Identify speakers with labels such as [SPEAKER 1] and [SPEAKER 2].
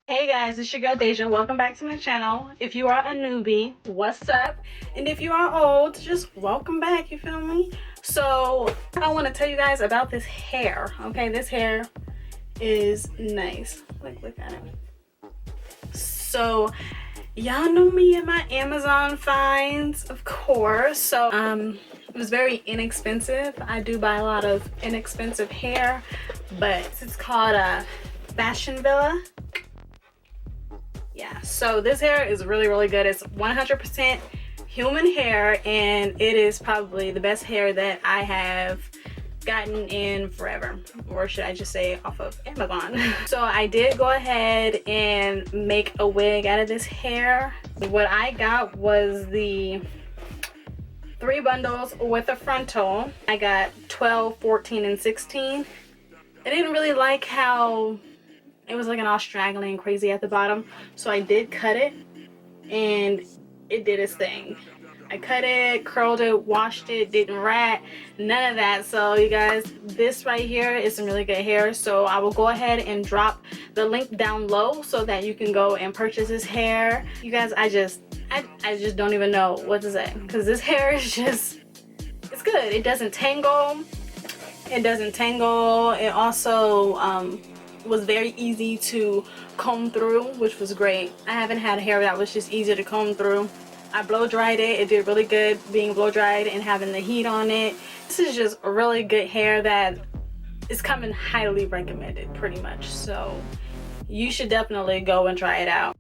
[SPEAKER 1] Hey guys, it's your girl Dazja. Welcome back to my channel. If you are a newbie, what's up? And if you are old, just welcome back, you feel me? So I want to tell you guys about this hair. Okay, this hair is nice. Look at it. So y'all know me and my Amazon finds, of course. So it was very inexpensive. I do buy a lot of inexpensive hair, but it's called a Fashion Villa. Yeah, so this hair is really good. It's 100% human hair, and it is probably the best hair that I have gotten in forever, or should I just say off of Amazon. So I did go ahead and make a wig out of this hair. What I got was the 3 bundles with a frontal. I got 12, 14, and 16. I didn't really like how it was looking all straggly and crazy at the bottom, so I did cut it and it did its thing. I cut it, curled it, washed it, didn't rat, none of that. So you guys, this right here is some really good hair. So I will go ahead and drop the link down low so that you can go and purchase this hair. You guys, I just don't even know what to say, because this hair is just, it's good. It doesn't tangle. It also was very easy to comb through, which was great. I haven't had hair that was just easy to comb through. I blow dried it. It did really good being blow dried and having the heat on it. This is just a really good hair that is coming highly recommended, pretty much. So you should definitely go and try it out.